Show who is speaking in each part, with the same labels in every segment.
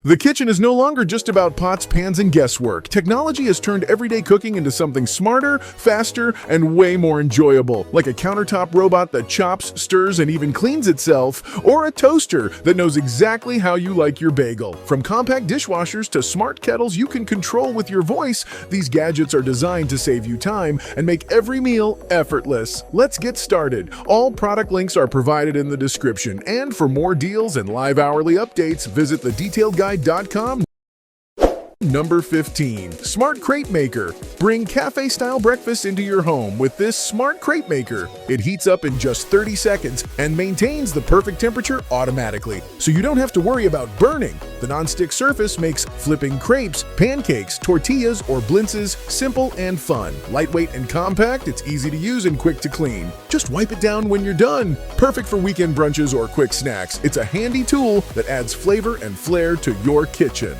Speaker 1: The kitchen is no longer just about pots, pans, and guesswork. Technology has turned everyday cooking into something smarter, faster, and way more enjoyable, like a countertop robot that chops, stirs, and even cleans itself, or a toaster that knows exactly how you like your bagel. From compact dishwashers to smart kettles you can control with your voice, these gadgets are designed to save you time and make every meal effortless. Let's get started. All product links are provided in the description, and for more deals and live hourly updates, visit the detailed guide. Number 15. Smart Crepe Maker. Bring cafe-style breakfast into your home with this smart crepe maker. It heats up in just 30 seconds and maintains the perfect temperature automatically, so you don't have to worry about burning. The non-stick surface makes flipping crepes, pancakes, tortillas, or blintzes simple and fun. Lightweight and compact, it's easy to use and quick to clean. Just wipe it down when you're done. Perfect for weekend brunches or quick snacks. It's a handy tool that adds flavor and flair to your kitchen.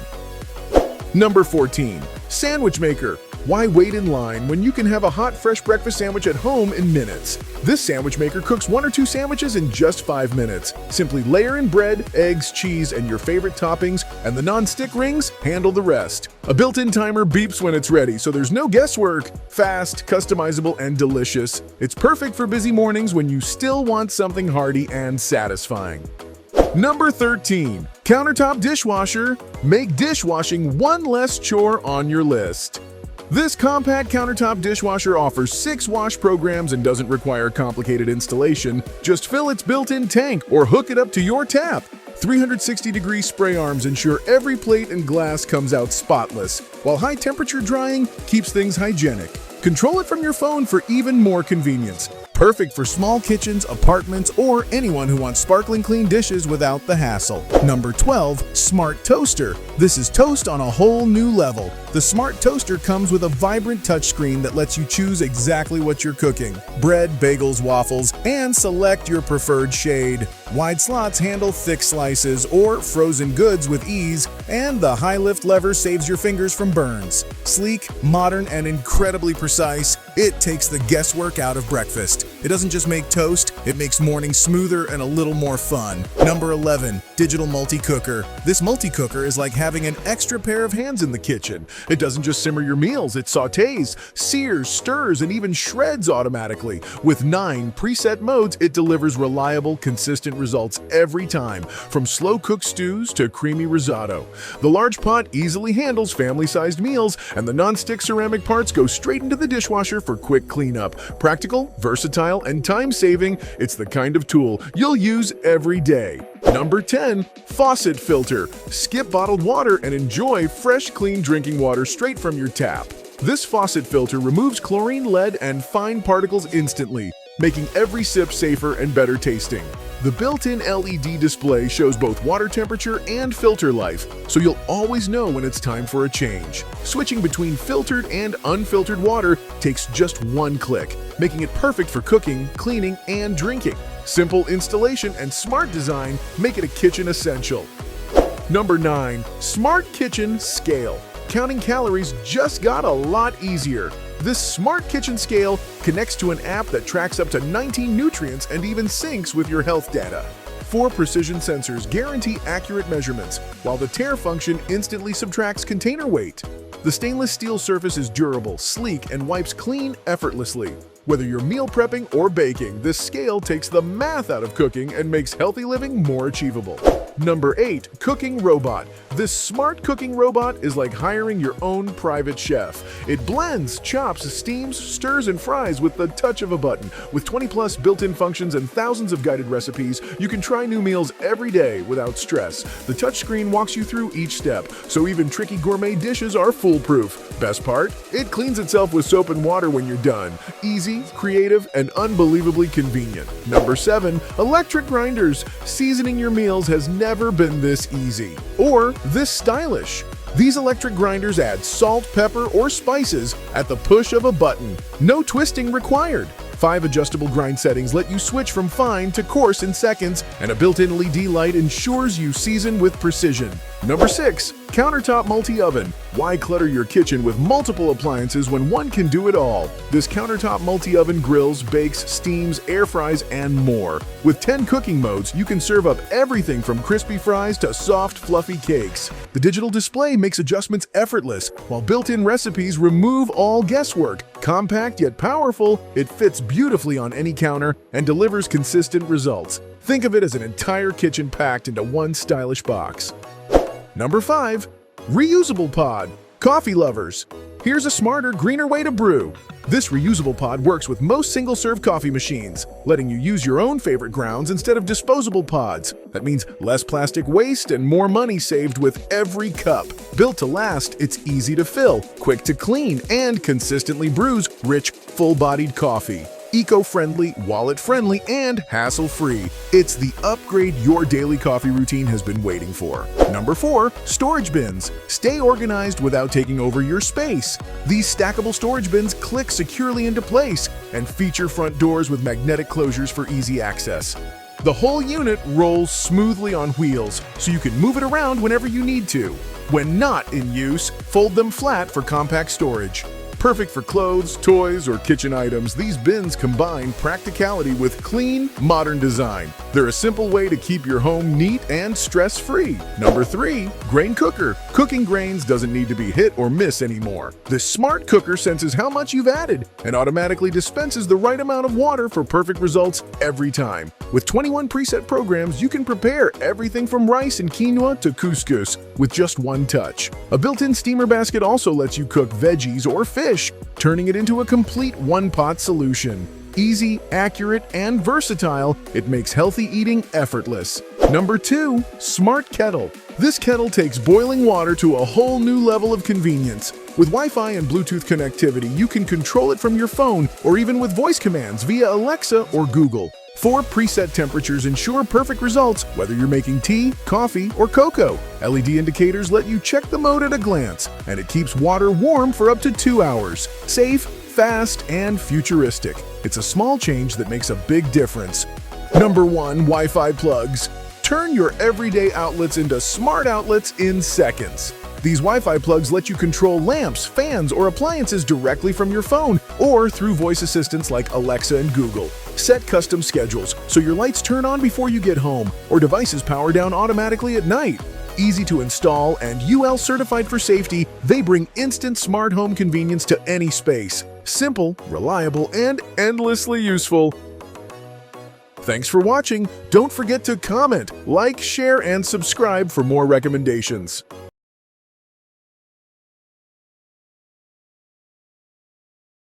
Speaker 1: Number 14. Sandwich Maker. Why wait in line when you can have a hot, fresh breakfast sandwich at home in minutes? This sandwich maker cooks 1 or 2 sandwiches in just 5 minutes. Simply layer in bread, eggs, cheese, and your favorite toppings, and the non-stick rings handle the rest. A built-in timer beeps when it's ready, so there's no guesswork. Fast, customizable, and delicious. It's perfect for busy mornings when you still want something hearty and satisfying. Number 13. Countertop Dishwasher. Make dishwashing one less chore on your list. This compact countertop dishwasher offers 6 wash programs and doesn't require complicated installation. Just fill its built-in tank or hook it up to your tap. 360-degree spray arms ensure every plate and glass comes out spotless, while high-temperature drying keeps things hygienic. Control it from your phone for even more convenience. Perfect for small kitchens, apartments, or anyone who wants sparkling clean dishes without the hassle. Number 12. Smart Toaster. This is toast on a whole new level. The Smart Toaster comes with a vibrant touchscreen that lets you choose exactly what you're cooking. Bread, bagels, waffles, and select your preferred shade. Wide slots handle thick slices or frozen goods with ease, and the high lift lever saves your fingers from burns. Sleek, modern, and incredibly precise, it takes the guesswork out of breakfast. It doesn't just make toast, it makes mornings smoother and a little more fun. Number 11. Digital Multi-Cooker. This multi-cooker is like having an extra pair of hands in the kitchen. It doesn't just simmer your meals, it sautés, sears, stirs, and even shreds automatically. With 9 preset modes, it delivers reliable, consistent results every time, from slow-cooked stews to creamy risotto. The large pot easily handles family-sized meals, and the non-stick ceramic parts go straight into the dishwasher for quick cleanup. Practical, versatile, and time-saving, it's the kind of tool you'll use every day. Number 10. Faucet Filter. Skip bottled water and enjoy fresh, clean drinking water straight from your tap. This faucet filter removes chlorine, lead, and fine particles instantly, making every sip safer and better tasting. The built-in LED display shows both water temperature and filter life, so you'll always know when it's time for a change. Switching between filtered and unfiltered water takes just 1 click, making it perfect for cooking, cleaning, and drinking. Simple installation and smart design make it a kitchen essential. Number 9. Smart Kitchen Scale. Counting calories just got a lot easier. This smart kitchen scale connects to an app that tracks up to 19 nutrients and even syncs with your health data. 4 precision sensors guarantee accurate measurements, while the tare function instantly subtracts container weight. The stainless steel surface is durable, sleek, and wipes clean effortlessly. Whether you're meal prepping or baking, this scale takes the math out of cooking and makes healthy living more achievable. Number 8. Cooking Robot. This smart cooking robot is like hiring your own private chef. It blends, chops, steams, stirs, and fries with the touch of a button. With 20+ built-in functions and thousands of guided recipes, you can try new meals every day without stress. The touchscreen walks you through each step, so even tricky gourmet dishes are foolproof. Best part? It cleans itself with soap and water when you're done. Easy, creative, and unbelievably convenient. Number 7. Electric Grinders. Seasoning your meals has never been this easy or this stylish. These electric grinders add salt, pepper, or spices at the push of a button. No twisting required. 5 adjustable grind settings let you switch from fine to coarse in seconds, and a built-in LED light ensures you season with precision. Number 6. Countertop Multi-Oven. Why clutter your kitchen with multiple appliances when one can do it all? This countertop multi-oven grills, bakes, steams, air fries, and more. With 10 cooking modes, you can serve up everything from crispy fries to soft, fluffy cakes. The digital display makes adjustments effortless, while built-in recipes remove all guesswork. Compact yet powerful, it fits beautifully on any counter and delivers consistent results. Think of it as an entire kitchen packed into one stylish box. Number 5. Reusable Pod. Coffee lovers. Here's a smarter, greener way to brew. This reusable pod works with most single-serve coffee machines, letting you use your own favorite grounds instead of disposable pods. That means less plastic waste and more money saved with every cup. Built to last, it's easy to fill, quick to clean, and consistently brews rich, full-bodied coffee. Eco-friendly, wallet-friendly, and hassle-free. It's the upgrade your daily coffee routine has been waiting for. Number 4. Storage bins. Stay organized without taking over your space. These stackable storage bins click securely into place and feature front doors with magnetic closures for easy access. The whole unit rolls smoothly on wheels, so you can move it around whenever you need to. When not in use, fold them flat for compact storage. Perfect for clothes, toys, or kitchen items, these bins combine practicality with clean, modern design. They're a simple way to keep your home neat and stress-free. Number 3. Grain cooker. Cooking grains doesn't need to be hit or miss anymore. This smart cooker senses how much you've added and automatically dispenses the right amount of water for perfect results every time. With 21 preset programs, you can prepare everything from rice and quinoa to couscous with just one touch. A built-in steamer basket also lets you cook veggies or fish, turning it into a complete one-pot solution. Easy, accurate, and versatile, it makes healthy eating effortless. Number 2. Smart Kettle. This kettle takes boiling water to a whole new level of convenience. With Wi-Fi and Bluetooth connectivity, you can control it from your phone or even with voice commands via Alexa or Google. 4 preset temperatures ensure perfect results whether you're making tea, coffee, or cocoa. LED indicators let you check the mode at a glance, and it keeps water warm for up to 2 hours. Safe, fast, and futuristic. It's a small change that makes a big difference. Number 1. Wi-Fi plugs. Turn your everyday outlets into smart outlets in seconds. These Wi-Fi plugs let you control lamps, fans, or appliances directly from your phone or through voice assistants like Alexa and Google. Set custom schedules so your lights turn on before you get home or devices power down automatically at night. Easy to install and UL certified for safety, they bring instant smart home convenience to any space. Simple, reliable, and endlessly useful. Thanks for watching. Don't forget to comment, like, share, and subscribe for more recommendations.